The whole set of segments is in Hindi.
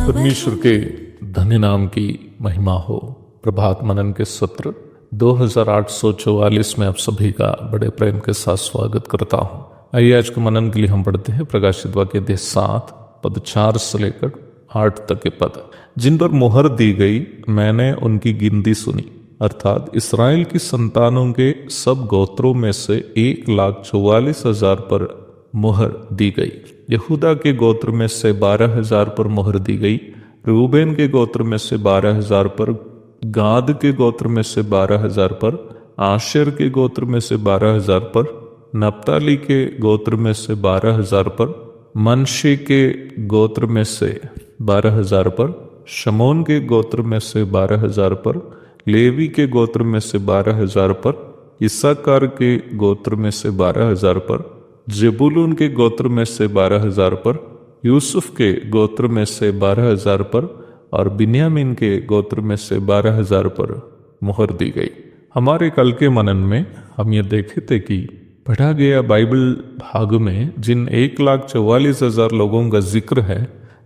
परमेश्वर के धन्य नाम की महिमा हो। प्रभात मनन के सत्र 2844 में आप सभी का बड़े प्रेम के साथ स्वागत करता हूँ। आइए आज के मनन के लिए हम पढ़ते हैं प्रकाशित वाक्य अध्याय 7 पद 4 से लेकर 8 तक के पद। जिन पर मुहर दी गई मैंने उनकी गिनती सुनी, अर्थात इसराइल की संतानों के सब गोत्रों में से 1,44,000 पर मुहर दी गई। यहूदा के गोत्र में से 12,000 पर मुहर दी गई, रूबेन के गोत्र में से 12,000 पर, गाद के गोत्र में से 12,000 पर, आशेर के गोत्र में से 12,000 पर, नप्ताली के गोत्र में से 12,000 पर, मनशी के गोत्र में से 12,000 पर, शमोन के गोत्र में से 12,000 पर, लेवी के गोत्र में से 12,000 पर, इस्साकार के गोत्र में से 12,000 पर, जेबुलून के गोत्र में से 12,000 पर, यूसुफ के गोत्र में से 12,000 पर और बिन्यामीन के गोत्र में से 12,000 पर मुहर दी गई। हमारे कल के मनन में हम ये देखे थे कि पढ़ा गया बाइबल भाग में जिन 1,44,000 लोगों का जिक्र है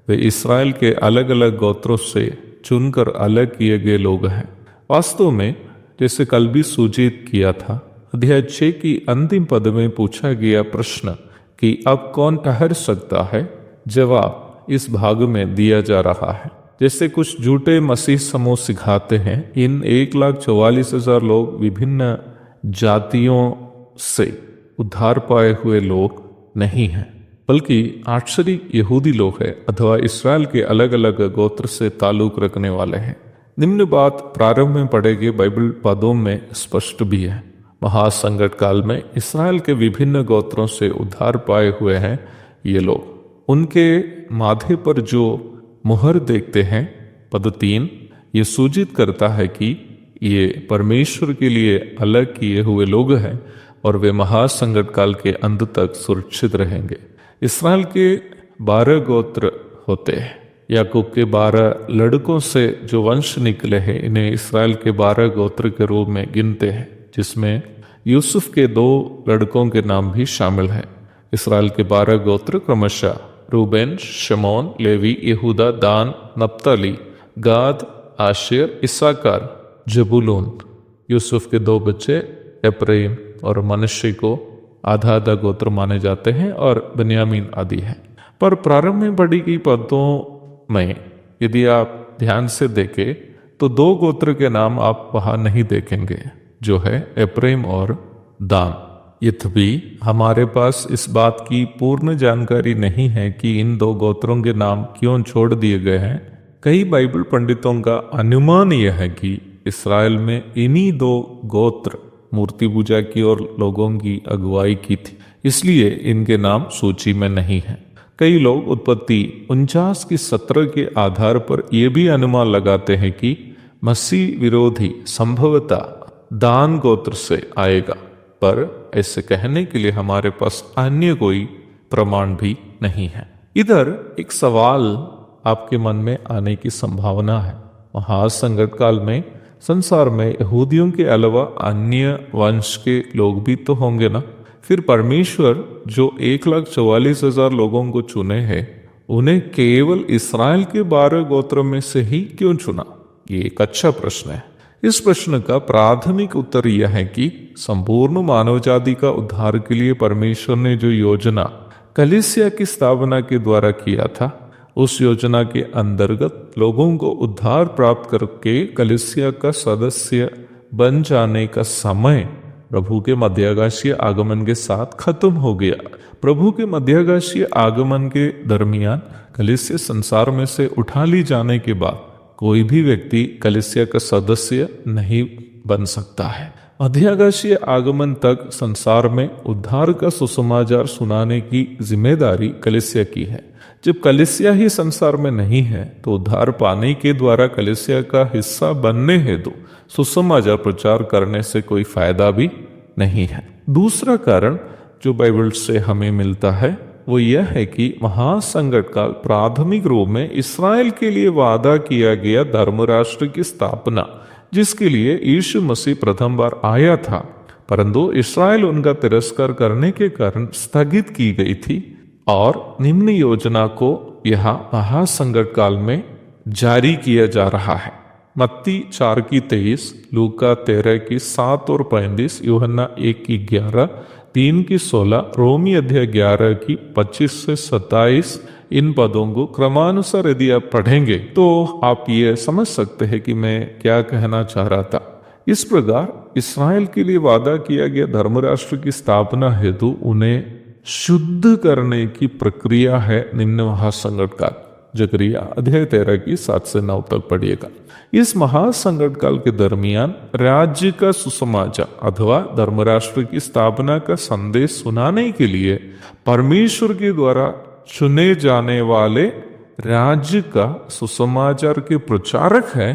वे इसराइल के अलग अलग गोत्रों से चुनकर अलग किए गए लोग हैं। वास्तव में जैसे कल भी सूचित किया था, अध्याय 6 की अंतिम पद में पूछा गया प्रश्न कि अब कौन ठहर सकता है, जवाब इस भाग में दिया जा रहा है। जैसे कुछ झूठे मसीह समूह सिखाते हैं, इन 1,44,000 लोग विभिन्न जातियों से उद्धार पाए हुए लोग नहीं हैं, बल्कि आश्चर्य यहूदी लोग हैं अथवा इसराइल के अलग अलग गोत्र से ताल्लुक रखने वाले हैं। निम्न बात प्रारंभ में पढ़े गए बाइबल पदों में स्पष्ट भी है। महासंकट काल में इसराइल के विभिन्न गोत्रों से उद्धार पाए हुए हैं ये लोग। उनके माथे पर जो मुहर देखते हैं, पद 3, ये सूचित करता है कि ये परमेश्वर के लिए अलग किए हुए लोग हैं और वे महासंकट काल के अंत तक सुरक्षित रहेंगे। इसराइल के 12 गोत्र होते हैं। याकूब के 12 लड़कों से जो वंश निकले हैं, इन्हें इसराइल के 12 गोत्र के रूप में गिनते हैं, जिसमें यूसुफ के 2 लड़कों के नाम भी शामिल हैं। इसराइल के 12 गोत्र क्रमशः रूबेन, शमोन, लेवी, यहूदा, दान, नप्ताली, गाद, आशेर, इस्साकार, जबूलून। यूसुफ के 2 बच्चे एप्रैम और मनश्शे को आधा आधा गोत्र माने जाते हैं और बिन्यामीन आदि हैं। पर प्रारंभ में पढ़ी गई पदों में यदि आप ध्यान से देखें तो 2 गोत्र के नाम आप वहां नहीं देखेंगे, जो है एप्रैम और दान। यद्यपि हमारे पास इस बात की पूर्ण जानकारी नहीं है कि इन 2 गोत्रों के नाम क्यों छोड़ दिए गए हैं। कई बाइबल पंडितों का अनुमान यह है कि इसराइल में इन्हीं 2 गोत्र मूर्ति पूजा की और लोगों की अगुवाई की थी, इसलिए इनके नाम सूची में नहीं है। कई लोग उत्पत्ति 49 की 17 के आधार पर यह भी अनुमान लगाते हैं कि मसीह विरोधी संभवतः दान गोत्र से आएगा, पर ऐसे कहने के लिए हमारे पास अन्य कोई प्रमाण भी नहीं है। इधर एक सवाल आपके मन में आने की संभावना है। महासंकट काल में संसार में यहूदियों के अलावा अन्य वंश के लोग भी तो होंगे ना। फिर परमेश्वर जो 1,44,000 लोगों को चुने हैं, उन्हें केवल इसराइल के 12 गोत्रों में से ही क्यों चुना? ये एक अच्छा प्रश्न है। इस प्रश्न का प्राथमिक उत्तर यह है कि संपूर्ण मानव जाति का उद्धार के लिए परमेश्वर ने जो योजना कलीसिया की स्थापना के द्वारा किया था, उस योजना के अंतर्गत लोगों को उद्धार प्राप्त करके कलीसिया का सदस्य बन जाने का समय प्रभु के मध्याकाशीय आगमन के साथ खत्म हो गया। प्रभु के मध्याकाशीय आगमन के दरमियान कलीसिया संसार में से उठा ली जाने के बाद कोई भी व्यक्ति कलीसिया का सदस्य नहीं बन सकता है। मध्याकाशीय आगमन तक संसार में उद्धार का सुसमाचार सुनाने की जिम्मेदारी कलीसिया की है। जब कलीसिया ही संसार में नहीं है तो उद्धार पाने के द्वारा कलीसिया का हिस्सा बनने हेतु सुसमाचार प्रचार करने से कोई फायदा भी नहीं है। दूसरा कारण जो बाइबल से हमें मिलता है वो यह है कि महासंकट काल प्राथमिक रूप में इस्राएल के लिए वादा किया गया धर्मराष्ट्र की स्थापना, जिसके लिए यीशु मसीह प्रथम बार आया था, परंतु इस्राएल उनका तिरस्कार करने के कारण स्थगित की गई थी और निम्न योजना को यहाँ महासंकट काल में जारी किया जा रहा है। मत्ती 4 की 23, लूका 13 की 7 और 35, यूहन्ना 1 की 11, 3 की 16, रोमी अध्याय 11 की 25 से 27 इन पदों को क्रमानुसार यदि आप पढ़ेंगे तो आप ये समझ सकते हैं कि मैं क्या कहना चाह रहा था। इस प्रकार इस्राएल के लिए वादा किया गया धर्मराष्ट्र की स्थापना हेतु उन्हें शुद्ध करने की प्रक्रिया है निम्न महासंकट काल। जकरिया अध्याय 13 की 7 से 9 तक पढ़िएगा। इस महासंकट काल के दरमियान राज्य का सुसमाचार अथवा धर्मराष्ट्र की स्थापना का संदेश सुनाने के लिए परमेश्वर के द्वारा चुने जाने वाले राज्य का सुसमाचार के प्रचारक हैं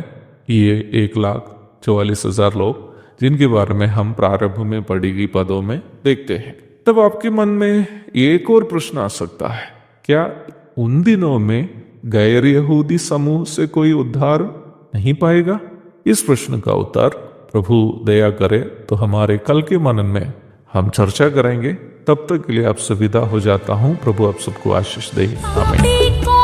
ये 1,44,000 लोग, जिनके बारे में हम प्रारंभ में पढ़ी गई पदों में देखते हैं। तब आपके मन में एक और प्रश्न आ सकता है, क्या उन दिनों में गैर यहूदी समूह से कोई उद्धार नहीं पाएगा? इस प्रश्न का उत्तर प्रभु दया करे तो हमारे कल के मनन में हम चर्चा करेंगे। तब तक के लिए आपसे विदा हो जाता हूँ। प्रभु आप सबको आशीष दे। आमीन।